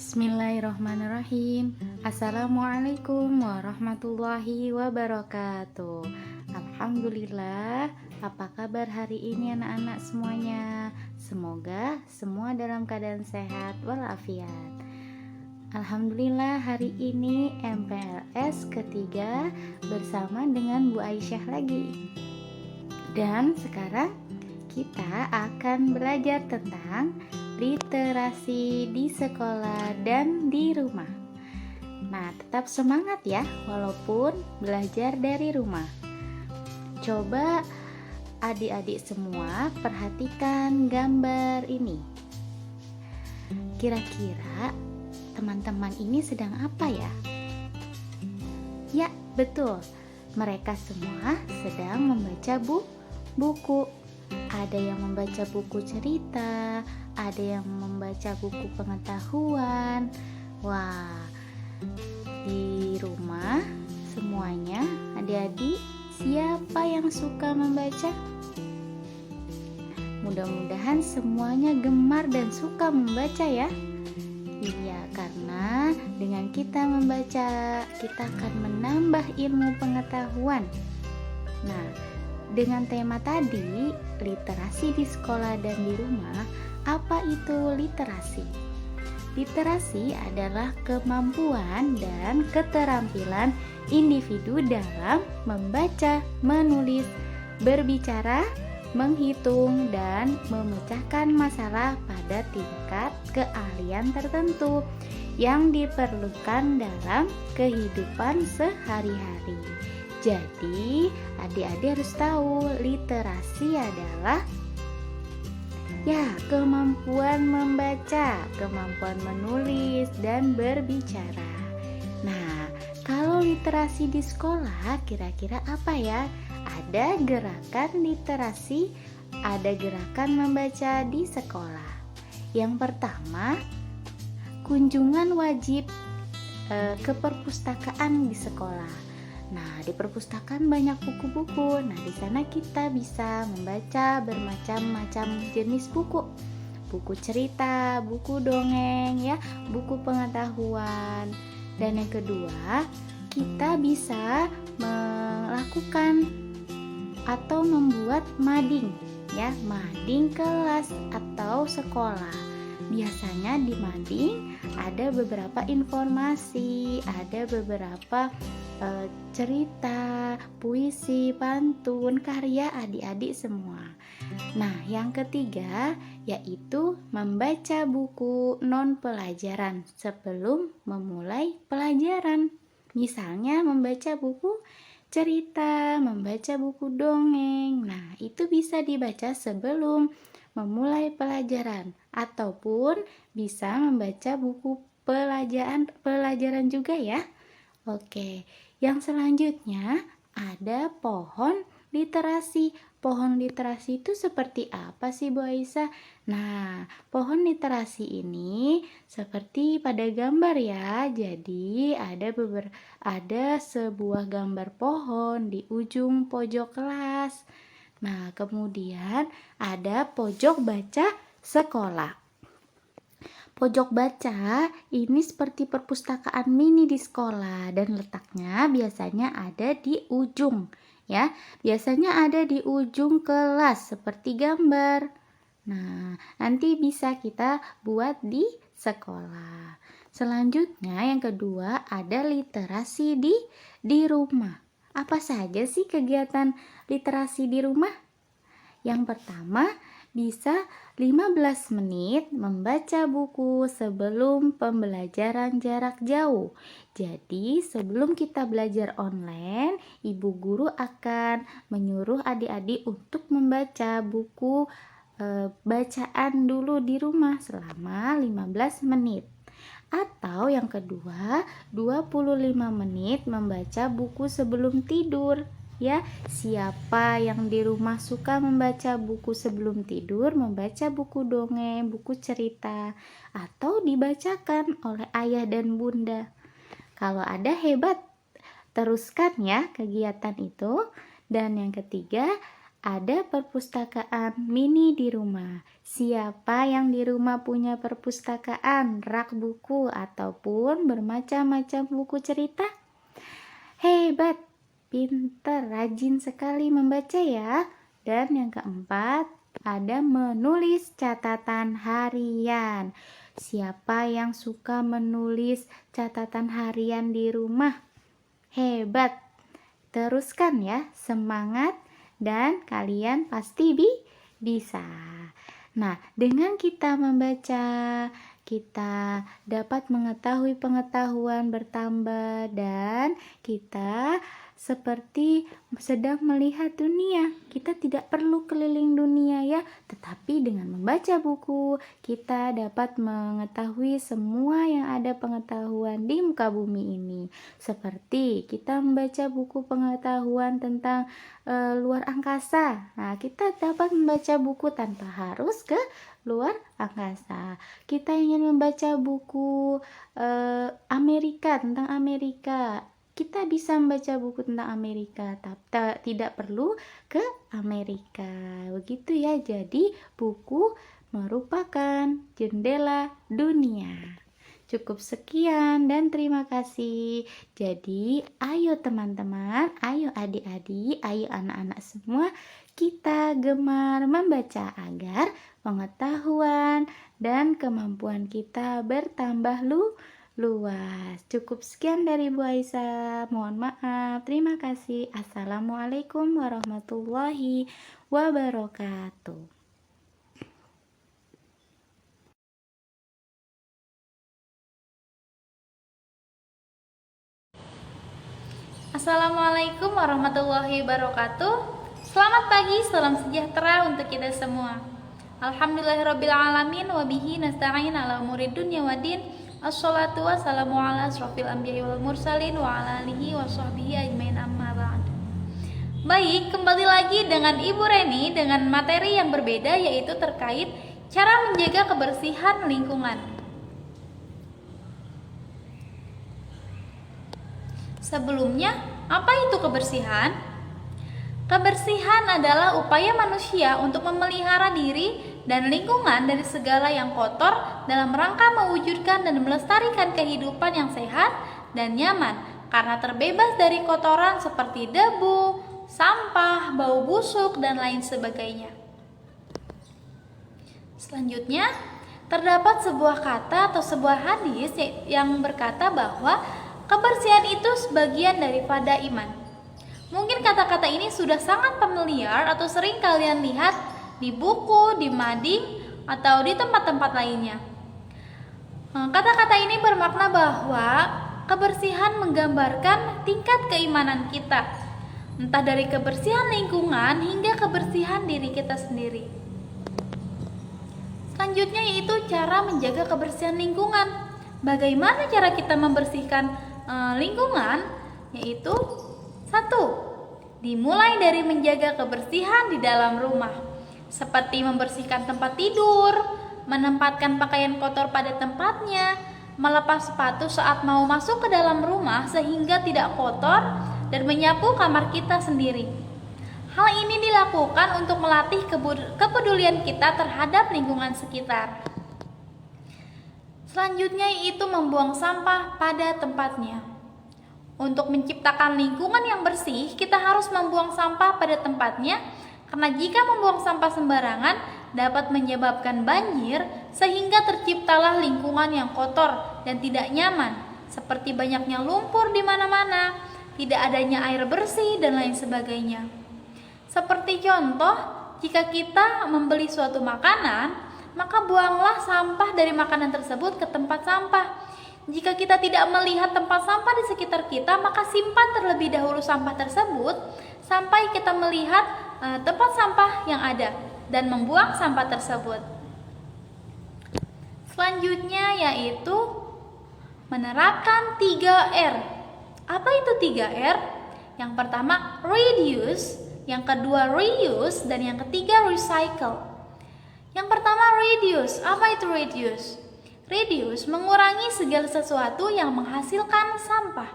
Bismillahirrahmanirrahim. Assalamualaikum warahmatullahi wabarakatuh. Alhamdulillah. Apa kabar hari ini anak-anak semuanya? Semoga semua dalam keadaan sehat walafiat. Alhamdulillah, hari ini MPLS ketiga bersama dengan Bu Aisyah lagi. Dan sekarang kita akan belajar tentang literasi di sekolah dan di rumah. Nah, tetap semangat ya, walaupun belajar dari rumah. Coba adik-adik semua perhatikan gambar ini. Kira-kira teman-teman ini sedang apa ya? Ya, betul. Mereka semua sedang membaca buku. Ada yang membaca buku cerita, ada yang membaca buku pengetahuan. Wah, di rumah semuanya adik-adik siapa yang suka membaca? Mudah-mudahan semuanya gemar dan suka membaca ya. Iya, karena dengan kita membaca, kita akan menambah ilmu pengetahuan. Nah, dengan tema tadi, literasi di sekolah dan di rumah, apa itu literasi? Literasi adalah kemampuan dan keterampilan individu dalam membaca, menulis, berbicara, menghitung, dan memecahkan masalah pada tingkat keahlian tertentu yang diperlukan dalam kehidupan sehari-hari. Jadi, adik-adik harus tahu literasi adalah kemampuan membaca, kemampuan menulis, dan berbicara. Nah, kalau literasi di sekolah kira-kira apa ya? Ada gerakan literasi, ada gerakan membaca di sekolah. Yang pertama, kunjungan wajib ke perpustakaan di sekolah. Nah, di perpustakaan banyak buku-buku. Nah, di sana kita bisa membaca bermacam-macam jenis buku. Buku cerita, buku dongeng ya, buku pengetahuan. Dan yang kedua, kita bisa melakukan atau membuat mading ya, mading kelas atau sekolah. Biasanya di mading ada beberapa informasi, ada beberapa cerita, puisi, pantun, karya adik-adik semua. Nah, yang ketiga yaitu membaca buku non pelajaran sebelum memulai pelajaran. Misalnya membaca buku cerita, membaca buku dongeng. Nah, itu bisa dibaca sebelum memulai pelajaran ataupun bisa membaca buku pelajaran juga ya. Oke, yang selanjutnya ada pohon literasi. Pohon literasi itu seperti apa sih Bu Aisyah? Nah, pohon literasi ini seperti pada gambar ya. Jadi ada sebuah gambar pohon di ujung pojok kelas. Nah, kemudian ada pojok baca sekolah. Pojok baca ini seperti perpustakaan mini di sekolah dan letaknya biasanya ada di ujung ya. Biasanya ada di ujung kelas seperti gambar. Nah, nanti bisa kita buat di sekolah. Selanjutnya yang kedua ada literasi di rumah. Apa saja sih kegiatan literasi di rumah? Yang pertama, bisa 15 menit membaca buku sebelum pembelajaran jarak jauh. Jadi sebelum kita belajar online, ibu guru akan menyuruh adik-adik untuk membaca buku bacaan dulu di rumah selama 15 menit. Atau yang kedua, 25 menit membaca buku sebelum tidur. Ya, siapa yang di rumah suka membaca buku sebelum tidur, membaca buku dongeng, buku cerita, atau dibacakan oleh ayah dan bunda. Kalau ada hebat, teruskan ya kegiatan itu. Dan yang ketiga, ada perpustakaan mini di rumah. Siapa yang di rumah punya perpustakaan, rak buku, ataupun bermacam-macam buku cerita? Hebat, pinter, rajin sekali membaca ya. Dan yang keempat, ada menulis catatan harian. Siapa yang suka menulis catatan harian di rumah? Hebat. Teruskan ya, semangat dan kalian pasti bisa. Nah, dengan kita membaca, kita dapat mengetahui pengetahuan bertambah dan kita seperti sedang melihat dunia. Kita tidak perlu keliling dunia ya, tetapi dengan membaca buku kita dapat mengetahui semua yang ada pengetahuan di muka bumi ini. Seperti kita membaca buku pengetahuan tentang luar angkasa. Nah, kita dapat membaca buku tanpa harus ke luar angkasa. Kita ingin membaca buku Amerika, tentang Amerika. Kita bisa membaca buku tentang Amerika, tapi tidak perlu ke Amerika. Begitu ya. Jadi, buku merupakan jendela dunia. Cukup sekian dan terima kasih. Jadi, ayo teman-teman, ayo adik-adik, ayo anak-anak semua, kita gemar membaca agar pengetahuan dan kemampuan kita bertambah luas. Cukup sekian dari Bu Aisyah. Mohon maaf. Terima kasih. Assalamualaikum warahmatullahi wabarakatuh. Assalamualaikum warahmatullahi wabarakatuh. Selamat pagi, salam sejahtera untuk kita semua. Alhamdulillahirrabbilalamin. Wabihi nasta'in ala umuri dunya waddin. Assalatu wassalamu ala asrofil anbiya'i wal mursalin wa ala alihi wa sahbihi ajmain amma ba'd. Baik, kembali lagi dengan Ibu Reni dengan materi yang berbeda, yaitu terkait cara menjaga kebersihan lingkungan. Sebelumnya, apa itu kebersihan? Kebersihan adalah upaya manusia untuk memelihara diri dan lingkungan dari segala yang kotor dalam rangka mewujudkan dan melestarikan kehidupan yang sehat dan nyaman karena terbebas dari kotoran seperti debu, sampah, bau busuk, dan lain sebagainya. Selanjutnya, terdapat sebuah kata atau sebuah hadis yang berkata bahwa kebersihan itu sebagian daripada iman. Mungkin kata-kata ini sudah sangat familiar atau sering kalian lihat di buku, di mading, atau di tempat-tempat lainnya. Kata-kata ini bermakna bahwa kebersihan menggambarkan tingkat keimanan kita, entah dari kebersihan lingkungan hingga kebersihan diri kita sendiri. Selanjutnya yaitu cara menjaga kebersihan lingkungan. Bagaimana cara kita membersihkan lingkungan? Yaitu 1. Dimulai dari menjaga kebersihan di dalam rumah, seperti membersihkan tempat tidur, menempatkan pakaian kotor pada tempatnya, melepas sepatu saat mau masuk ke dalam rumah sehingga tidak kotor, dan menyapu kamar kita sendiri. Hal ini dilakukan untuk melatih kepedulian kita terhadap lingkungan sekitar. Selanjutnya yaitu membuang sampah pada tempatnya. Untuk menciptakan lingkungan yang bersih, kita harus membuang sampah pada tempatnya, karena jika membuang sampah sembarangan dapat menyebabkan banjir sehingga terciptalah lingkungan yang kotor dan tidak nyaman, seperti banyaknya lumpur di mana-mana, tidak adanya air bersih, dan lain sebagainya. Seperti contoh, jika kita membeli suatu makanan, maka buanglah sampah dari makanan tersebut ke tempat sampah. Jika kita tidak melihat tempat sampah di sekitar kita, maka simpan terlebih dahulu sampah tersebut sampai kita melihat tempat sampah yang ada dan membuang sampah tersebut. Selanjutnya yaitu menerapkan 3R. Apa itu 3R? Yang pertama reduce, yang kedua reuse, dan yang ketiga recycle. Yang pertama reduce. Apa itu reduce? Reduce mengurangi segala sesuatu yang menghasilkan sampah.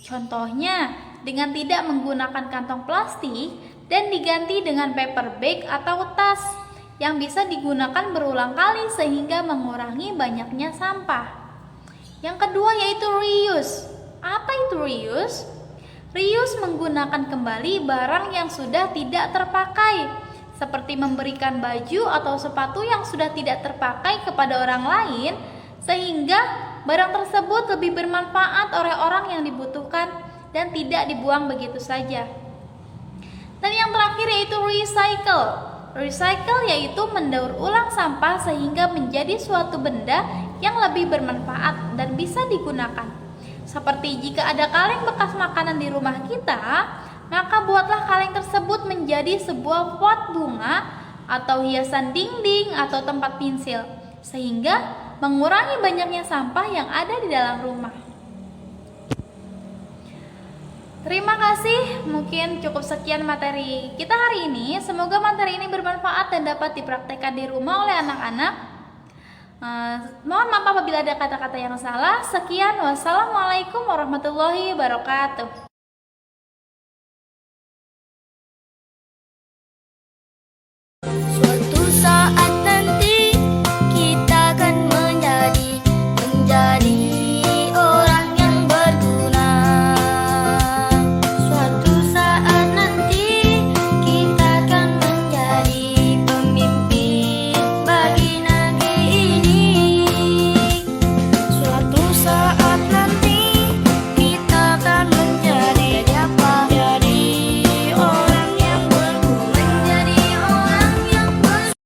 Contohnya dengan tidak menggunakan kantong plastik dan diganti dengan paper bag atau tas yang bisa digunakan berulang kali sehingga mengurangi banyaknya sampah. Yang kedua yaitu reuse. Apa itu reuse? Reuse menggunakan kembali barang yang sudah tidak terpakai, seperti memberikan baju atau sepatu yang sudah tidak terpakai kepada orang lain, sehingga barang tersebut lebih bermanfaat oleh orang yang dibutuhkan dan tidak dibuang begitu saja. Dan yang terakhir yaitu recycle. Recycle yaitu mendaur ulang sampah sehingga menjadi suatu benda yang lebih bermanfaat dan bisa digunakan. Seperti jika ada kaleng bekas makanan di rumah kita, maka buatlah kaleng tersebut menjadi sebuah pot bunga atau hiasan dinding atau tempat pensil, sehingga mengurangi banyaknya sampah yang ada di dalam rumah. Terima kasih, mungkin cukup sekian materi kita hari ini. Semoga materi ini bermanfaat dan dapat dipraktekkan di rumah oleh anak-anak. Mohon maaf apabila ada kata-kata yang salah. Sekian, wassalamualaikum warahmatullahi wabarakatuh.